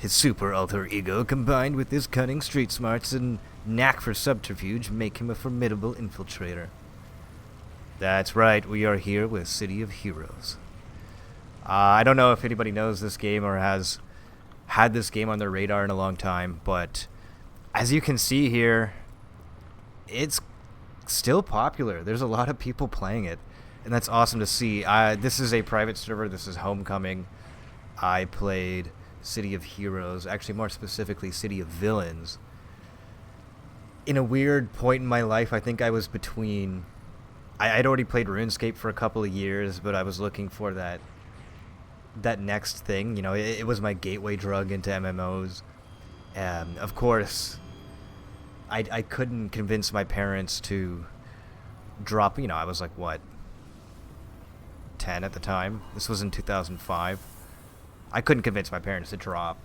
His super alter ego, combined with his cunning street smarts and knack for subterfuge, make him a formidable infiltrator. That's right, we are here with City of Heroes. I don't know if anybody knows this game or has had this game on their radar in a long time, but as you can see here, it's still popular. There's a lot of people playing it, and that's awesome to see. This is a private server. This is Homecoming. I played City of Heroes, actually more specifically City of Villains. In a weird point in my life, I think I was between... I'd already played RuneScape for a couple of years, but I was looking for that next thing. You know, it was my gateway drug into MMOs. And of course, I couldn't convince my parents to drop, you know, I was like, what, 10 at the time? This was in 2005. I couldn't convince my parents to drop,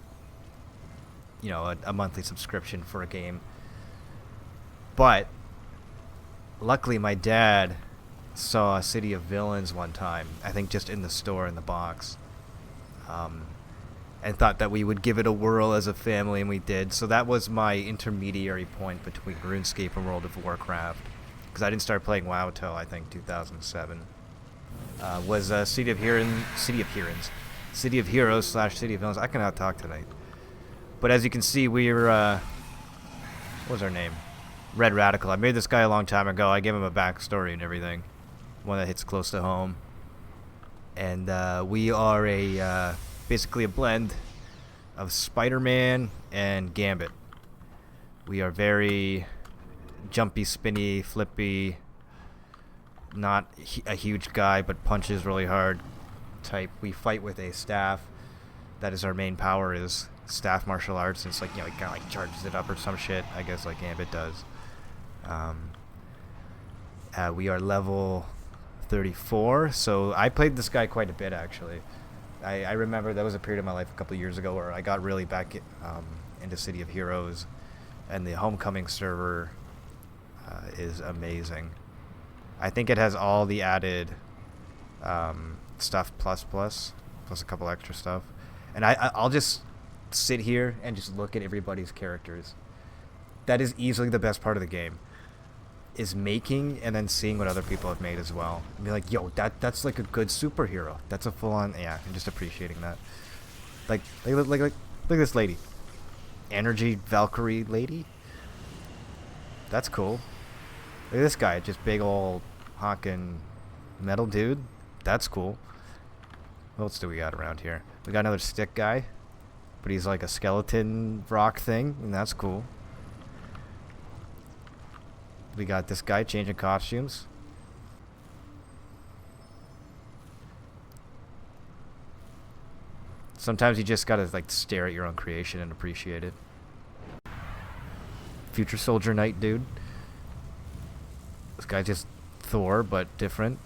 you know, a monthly subscription for a game. But luckily my dad saw City of Villains one time, I think just in the store in the box, and thought that we would give it a whirl as a family, and we did. So that was my intermediary point between RuneScape and World of Warcraft, because I didn't start playing WoW until I think 2007. Was City of Heroes / City of Villains. I cannot talk tonight. But as you can see, we're what was our name? Red Radical. I made this guy a long time ago. I gave him a backstory and everything, one that hits close to home. And we are basically a blend of Spider-Man and Gambit. We are very jumpy, spinny, flippy, not a huge guy, but punches really hard type. We fight with a staff. That is our main power, is staff martial arts. It's like, you know, he kind of like charges it up or some shit, I guess, like Gambit does. We are level 34, so I played this guy quite a bit, actually. I remember that was a period of my life a couple of years ago where I got really back into City of Heroes, and the Homecoming server is amazing. I think it has all the added stuff plus a couple extra stuff. And I'll just sit here and just look at everybody's characters. That is easily the best part of the game, is making and then seeing what other people have made as well. And be like, yo, that's like a good superhero. That's a full-on, yeah, I'm just appreciating that. Like look at this lady. Energy Valkyrie lady? That's cool. Look at this guy, just big old honking metal dude. That's cool. What else do we got around here? We got another stick guy, but he's like a skeleton rock thing, and that's cool. We got this guy changing costumes. Sometimes you just gotta like stare at your own creation and appreciate it. Future Soldier Knight dude. This guy's just Thor, but different.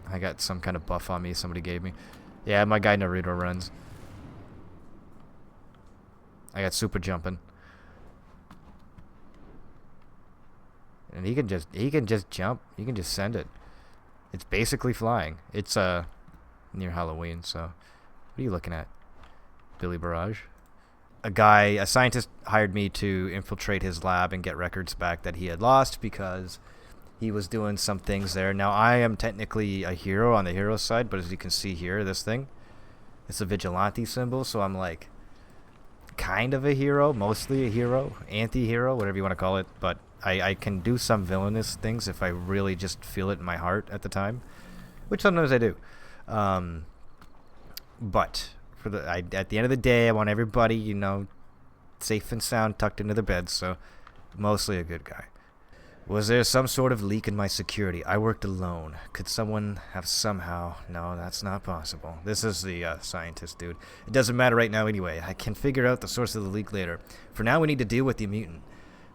I got some kind of buff on me somebody gave me. Yeah, my guy Naruto runs. I got super jumping. And he can just jump. He can just send it. It's basically flying. It's near Halloween, so what are you looking at? Billy Barrage? A scientist hired me to infiltrate his lab and get records back that he had lost because he was doing some things there. Now, I am technically a hero on the hero side, but as you can see here, this thing, it's a vigilante symbol, so I'm like kind of a hero, mostly a hero, anti-hero, whatever you want to call it, but I can do some villainous things if I really just feel it in my heart at the time, which sometimes I do. But at the end of the day, I want everybody, you know, safe and sound, tucked into their beds, so mostly a good guy. Was there some sort of leak in my security? I worked alone. Could someone have somehow... No, that's not possible. This is the scientist, dude. It doesn't matter right now anyway. I can figure out the source of the leak later. For now, we need to deal with the mutant.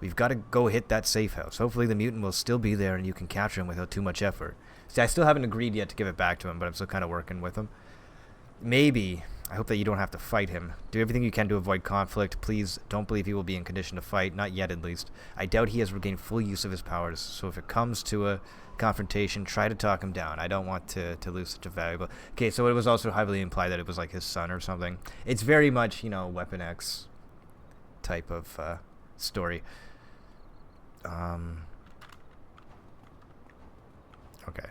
We've got to go hit that safe house. Hopefully the mutant will still be there and you can capture him without too much effort. See, I still haven't agreed yet to give it back to him, but I'm still kind of working with him. Maybe. I hope that you don't have to fight him. Do everything you can to avoid conflict. Please don't believe he will be in condition to fight. Not yet, at least. I doubt he has regained full use of his powers. So if it comes to a confrontation, try to talk him down. I don't want to lose such a valuable... Okay, so it was also heavily implied that it was like his son or something. It's very much, you know, Weapon X type of story. Okay.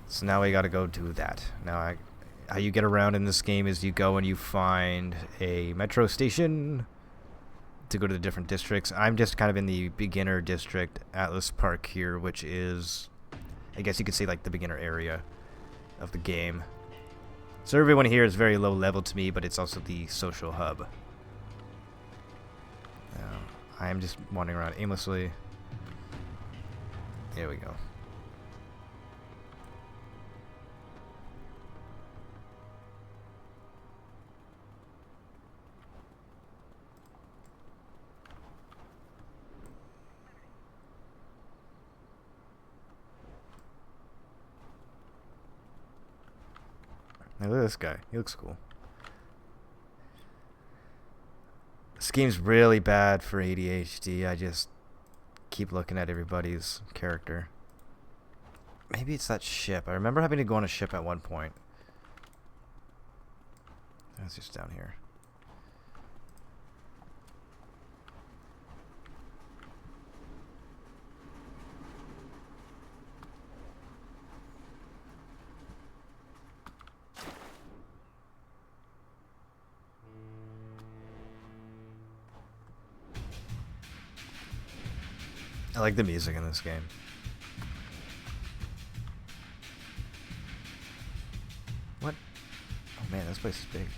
So now we gotta go do that. Now how you get around in this game is you go and you find a metro station to go to the different districts. I'm just kind of in the beginner district, Atlas Park here, which is, I guess you could say, like the beginner area of the game. So everyone here is very low level to me, but it's also the social hub. I am just wandering around aimlessly. There we go. Now look at this guy. He looks cool. This game's really bad for ADHD. I just keep looking at everybody's character. Maybe it's that ship. I remember having to go on a ship at one point. That's just down here. I like the music in this game. What? Oh man, this place is big.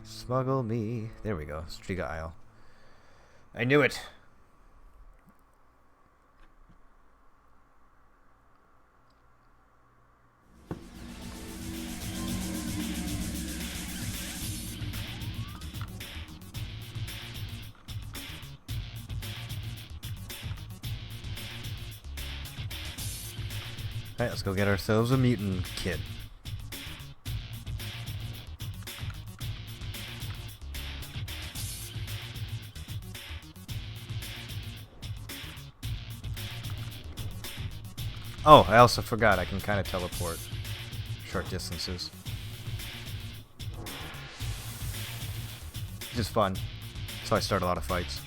Smuggle me. There we go. Striga Isle. I knew it. Alright, let's go get ourselves a mutant kid. Oh, I also forgot I can kind of teleport short distances. Which is fun. So I start a lot of fights.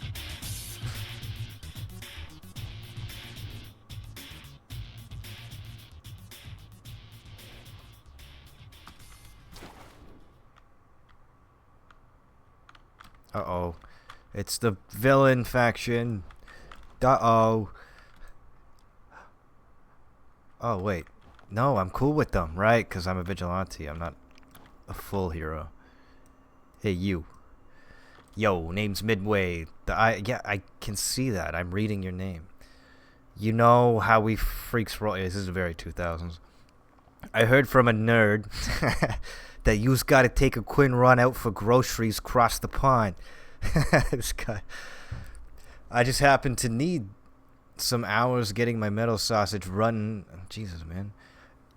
Uh-oh. It's the villain faction. Uh-oh. Oh, wait. No, I'm cool with them, right? Because I'm a vigilante. I'm not a full hero. Hey, you. Yo, name's Midway. Yeah, I can see that. I'm reading your name. You know how we freaks roll. This is very 2000s. I heard from a nerd that you's got to take a quick run out for groceries across the pond. This guy. I just happened to need some hours getting my metal sausage running. Jesus, man.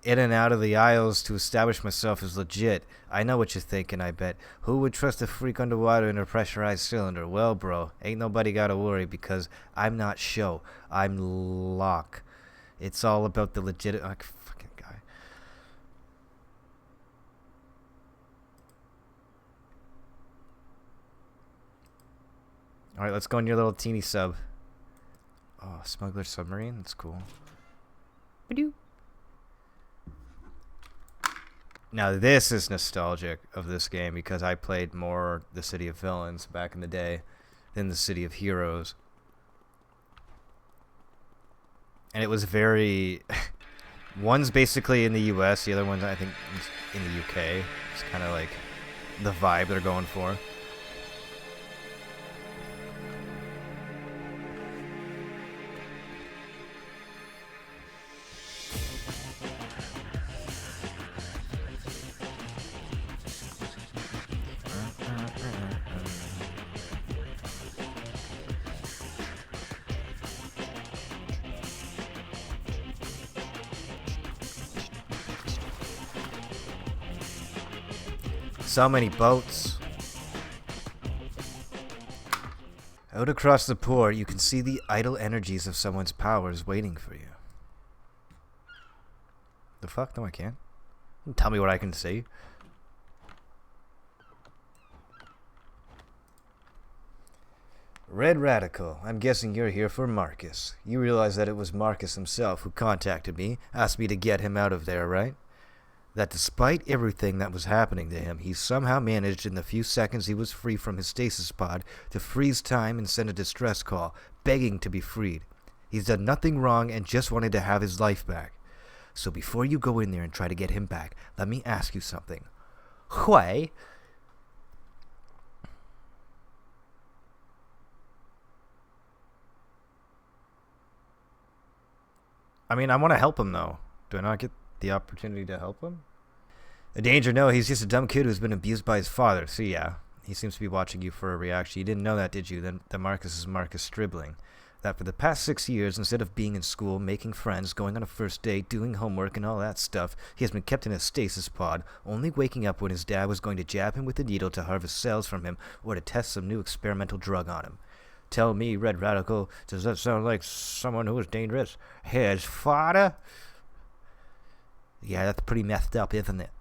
In and out of the aisles to establish myself as legit. I know what you're thinking, I bet. Who would trust a freak underwater in a pressurized cylinder? Well, bro, ain't nobody gotta worry because I'm not show. I'm Locke. It's all about the legit... Oh, fucking guy. Alright, let's go in your little teeny sub. Oh, smuggler submarine? That's cool. Ba-doo. Now this is nostalgic of this game because I played more the City of Villains back in the day than the City of Heroes. And it was very... One's basically in the US, the other one's I think in the UK. It's kind of like the vibe they're going for. So many boats. Out across the port, you can see the idle energies of someone's powers waiting for you. The fuck? No, I can't. Tell me what I can see. Red Radical, I'm guessing you're here for Marcus. You realize that it was Marcus himself who contacted me, asked me to get him out of there, right? That despite everything that was happening to him, he somehow managed in the few seconds he was free from his stasis pod to freeze time and send a distress call, begging to be freed. He's done nothing wrong and just wanted to have his life back. So before you go in there and try to get him back, let me ask you something. Why? I mean, I want to help him, though. Do I not get the opportunity to help him? A danger? No, he's just a dumb kid who's been abused by his father. So yeah, he seems to be watching you for a reaction. You didn't know that, did you? Then Marcus is Marcus Stribling. That for the past 6 years, instead of being in school, making friends, going on a first date, doing homework and all that stuff, he has been kept in a stasis pod, only waking up when his dad was going to jab him with a needle to harvest cells from him or to test some new experimental drug on him. Tell me, Red Radical, does that sound like someone who is dangerous? His father? Yeah, that's pretty messed up, isn't it?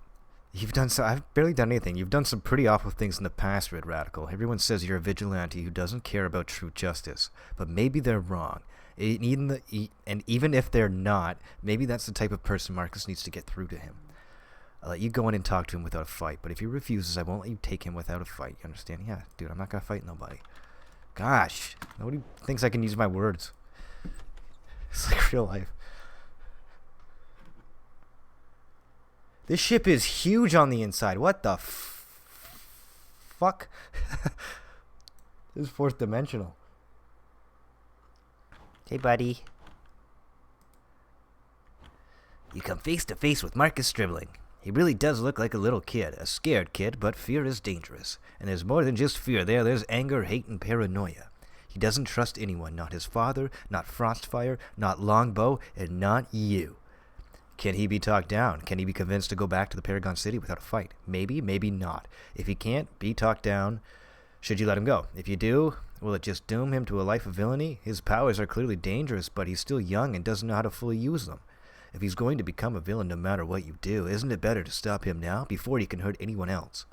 I've barely done anything. You've done some pretty awful things in the past, Red Radical. Everyone says you're a vigilante who doesn't care about true justice. But maybe they're wrong. And even if they're not, maybe that's the type of person Marcus needs to get through to him. I'll let you go in and talk to him without a fight. But if he refuses, I won't let you take him without a fight. You understand? Yeah, dude, I'm not going to fight nobody. Gosh, nobody thinks I can use my words. It's like real life. This ship is huge on the inside. What the fuck? This is fourth dimensional. Hey, buddy. You come face to face with Marcus Stribling. He really does look like a little kid, a scared kid, but fear is dangerous. And there's more than just fear there. There's anger, hate, and paranoia. He doesn't trust anyone, not his father, not Frostfire, not Longbow, and not you. Can he be talked down? Can he be convinced to go back to the Paragon City without a fight? Maybe, maybe not. If he can't be talked down, should you let him go? If you do, will it just doom him to a life of villainy? His powers are clearly dangerous, but he's still young and doesn't know how to fully use them. If he's going to become a villain no matter what you do, isn't it better to stop him now before he can hurt anyone else?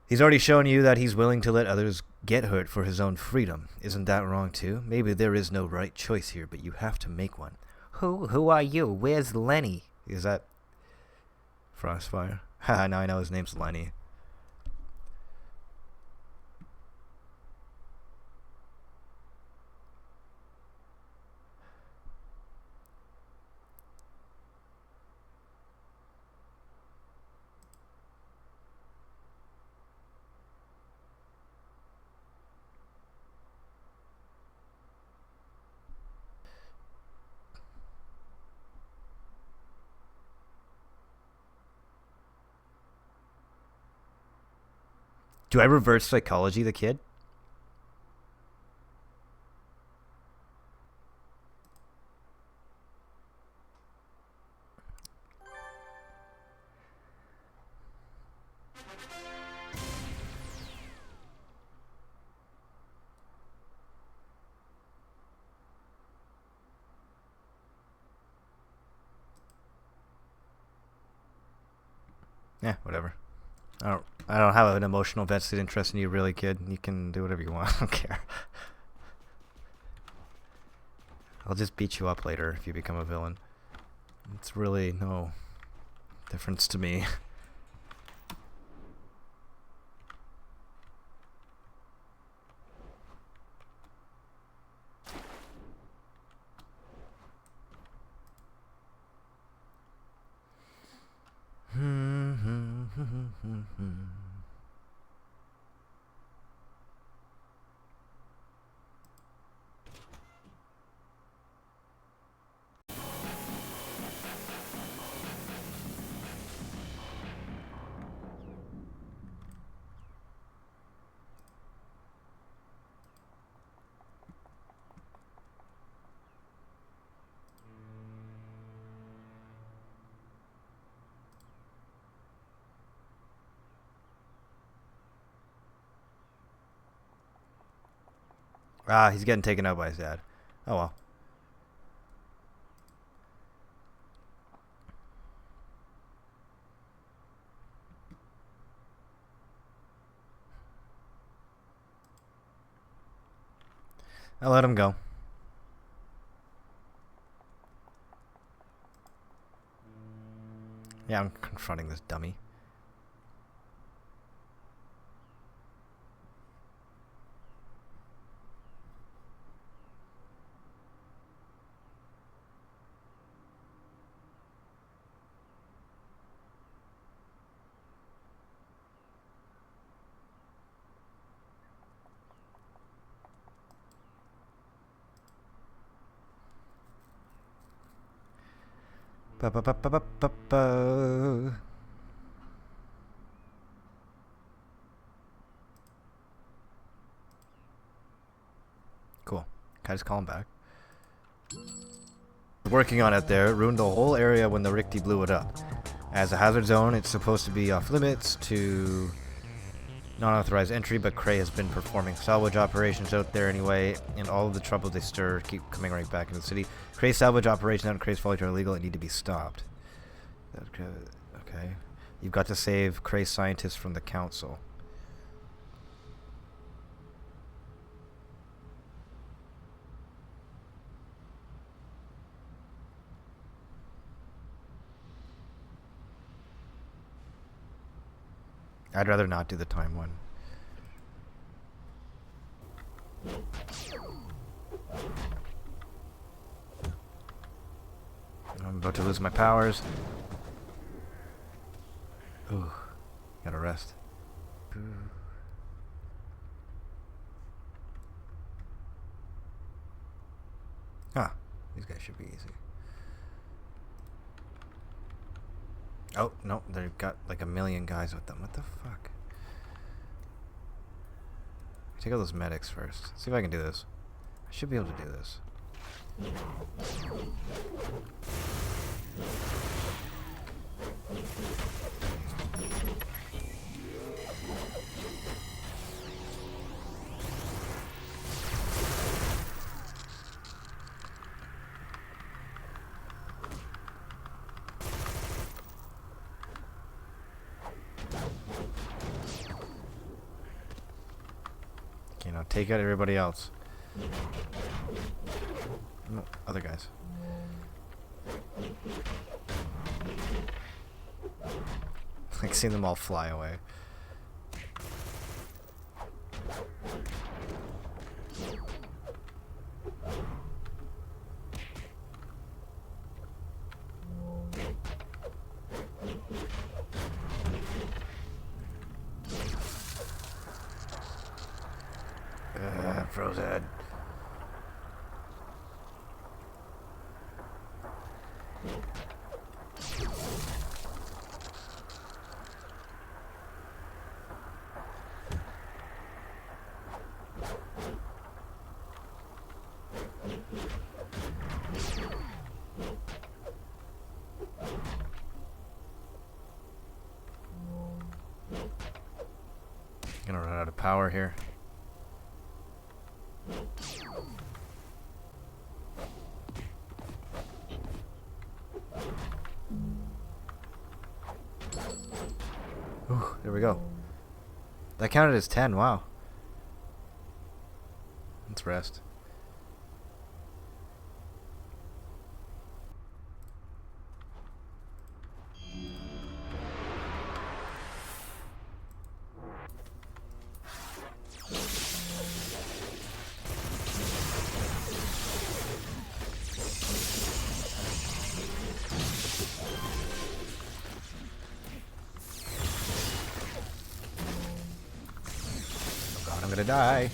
He's already shown you that he's willing to let others get hurt for his own freedom. Isn't that wrong too? Maybe there is no right choice here, but you have to make one. Who are you? Where's Lenny? Is that Frostfire? Haha, now I know his name's Lenny. Do I reverse psychology the kid? Yeah, whatever. I don't have an emotional vested interest in you, really, kid. You can do whatever you want. I don't care. I'll just beat you up later if you become a villain. It's really no difference to me. Ah, he's getting taken out by his dad. Oh well. I'll let him go. Yeah, I'm confronting this dummy. Ba ba ba ba ba ba ba. Cool. Can I just call him back? Working on it there, ruined the whole area when the Richty blew it up. As a hazard zone, it's supposed to be off limits to non-authorized entry, but Cray has been performing salvage operations out there anyway, and all of the trouble they stir keep coming right back into the city. Cray's salvage operations out in Cray's Folly are illegal and need to be stopped. Okay. You've got to save Cray's scientists from the council. I'd rather not do the time one. I'm about to lose my powers. Ooh, gotta rest. Ah, these guys should be easy. Oh, no, they've got like a million guys with them. What the fuck? Take out those medics first. See if I can do this. I should be able to do this. Okay, now take out everybody else. No, other guys. Like seeing them all fly away. Frozen. Gonna run out of power here. Ooh, there we go. That counted as 10, wow. Let's rest. I'm gonna die.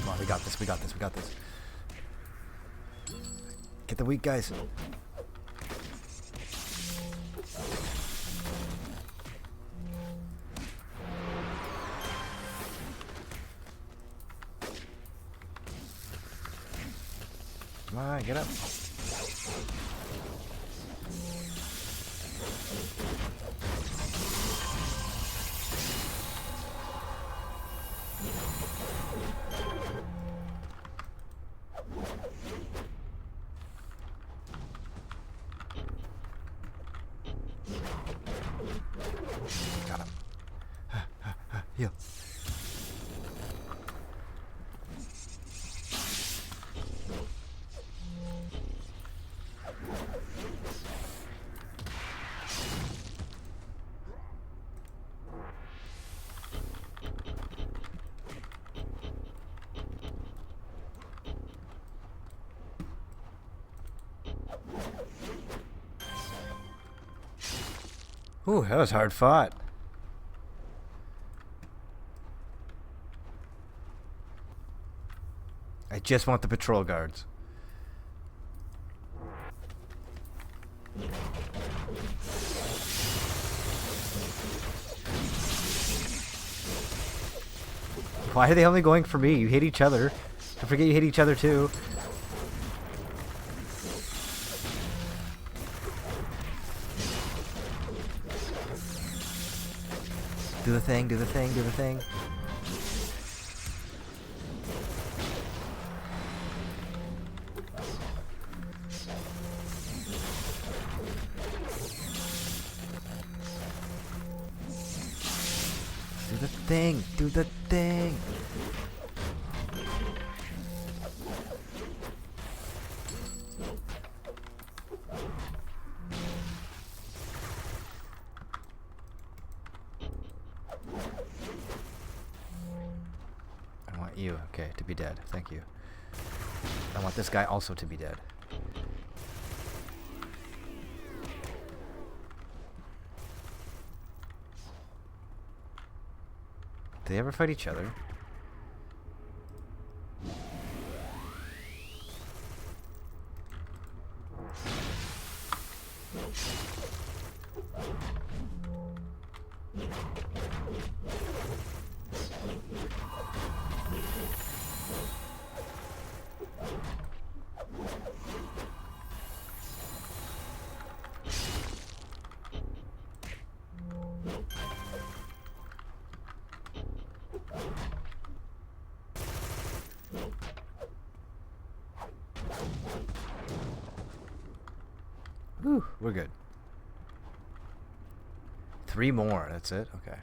Come on, we got this, we got this, we got this. Get the weak guys. Come on, get up. Heal. Ooh, that was hard fought. I just want the patrol guards. Why are they only going for me? You hit each other. I forget you hit each other too. Do the thing, do the thing, do the thing. Do the thing, do the thing. I want you, okay, to be dead. Thank you. I want this guy also to be dead. Do they ever fight each other? Whew, we're good. 3 more, that's it? Okay.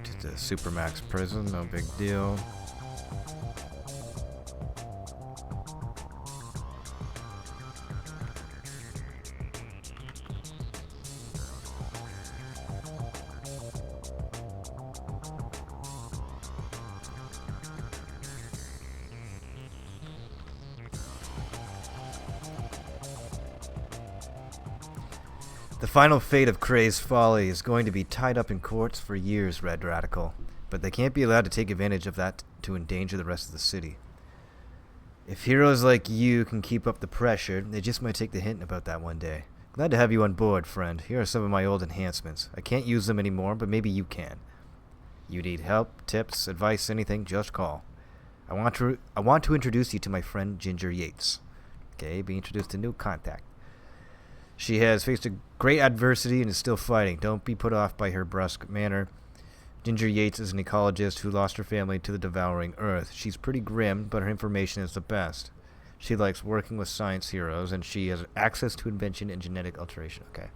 Just a supermax prison, no big deal. The final fate of Kray's Folly is going to be tied up in courts for years, Red Radical. But they can't be allowed to take advantage of that to endanger the rest of the city. If heroes like you can keep up the pressure, they just might take the hint about that one day. Glad to have you on board, friend. Here are some of my old enhancements. I can't use them anymore, but maybe you can. You need help, tips, advice, anything, just call. I want to introduce you to my friend Ginger Yates. Okay, be introduced to new contact. She has faced a great adversity and is still fighting. Don't be put off by her brusque manner. Ginger Yates is an ecologist who lost her family to the devouring earth. She's pretty grim, but her information is the best. She likes working with science heroes, and she has access to invention and genetic alteration. Okay.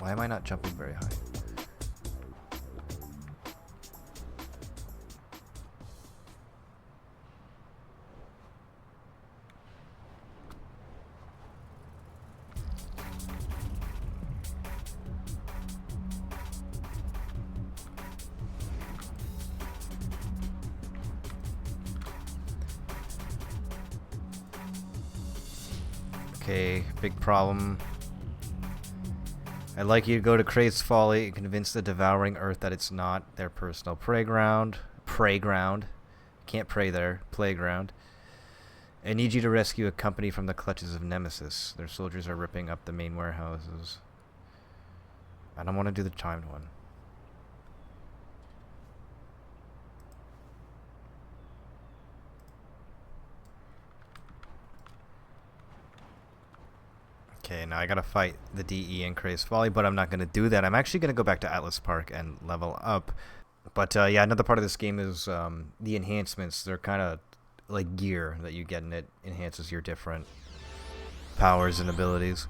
Why am I not jumping very high? Okay, big problem. I'd like you to go to Kray's Folly and convince the devouring earth that it's not their personal playground. Can't pray there. Playground. I need you to rescue a company from the clutches of Nemesis. Their soldiers are ripping up the main warehouses. I don't want to do the timed one. Okay, now I gotta fight the DE and Kray's Folly, but I'm not gonna do that. I'm actually gonna go back to Atlas Park and level up. But yeah, another part of this game is the enhancements. They're kind of like gear that you get, and it enhances your different powers and abilities.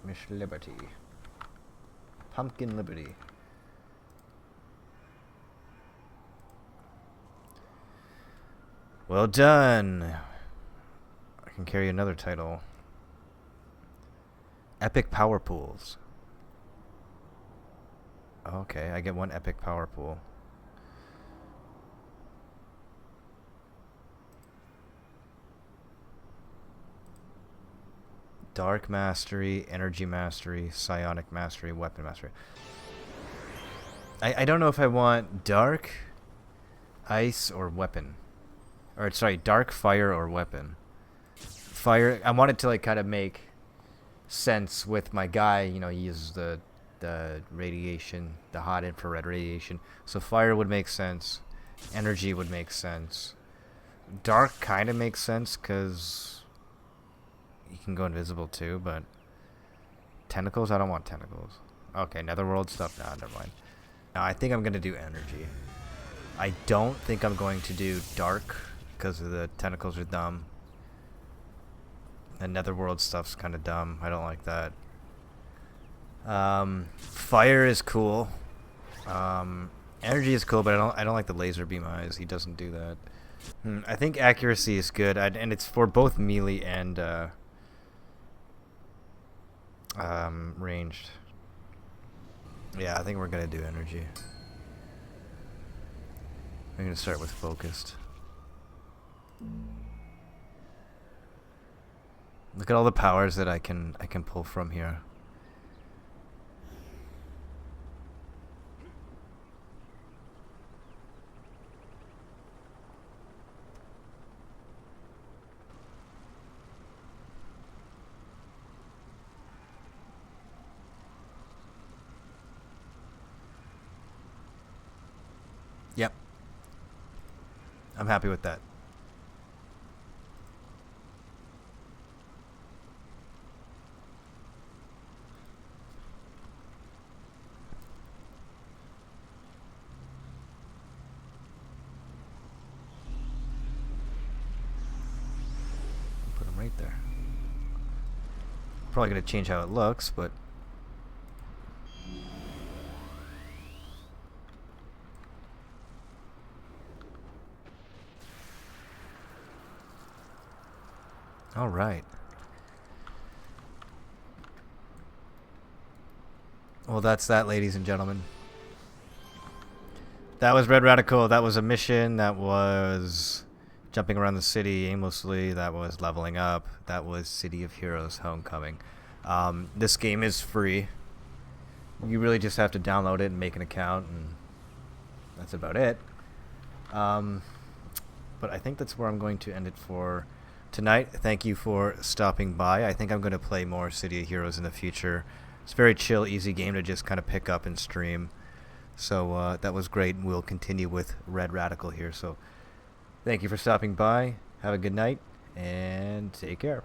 Miss Liberty. Pumpkin Liberty. Well done. I can carry another title. Epic Power Pools. Okay, I get one Epic Power Pool. Dark Mastery, Energy Mastery, Psionic Mastery, Weapon Mastery. I don't know if I want Dark, Ice, or Weapon. Or, sorry, Dark, Fire, or Weapon. Fire, I want it to, like, kind of make sense with my guy. You know, he uses the radiation, the hot infrared radiation. So Fire would make sense. Energy would make sense. Dark kind of makes sense, because you can go invisible too, but tentacles? I don't want tentacles. Okay, netherworld stuff? Nah, never mind. Now, I think I'm going to do energy. I don't think I'm going to do dark, because the tentacles are dumb. And netherworld stuff's kind of dumb. I don't like that. Fire is cool. Energy is cool, but I don't like the laser beam eyes. He doesn't do that. I think accuracy is good, and it's for both melee and ranged. Yeah, I think we're gonna do energy. I'm gonna start with focused. Look at all the powers that I can pull from here. Yep. I'm happy with that. Put them right there. Probably going to change how it looks, but all right. Well, that's that, ladies and gentlemen. That was Red Radical. That was a mission. That was jumping around the city aimlessly. That was leveling up. That was City of Heroes Homecoming. This game is free. You really just have to download it and make an account, and that's about it. But I think that's where I'm going to end it for tonight. Thank you for stopping by. I think I'm going to play more City of Heroes in the future. It's a very chill, easy game to just kind of pick up and stream. So that was great, and we'll continue with Red Radical here. So thank you for stopping by. Have a good night, and take care.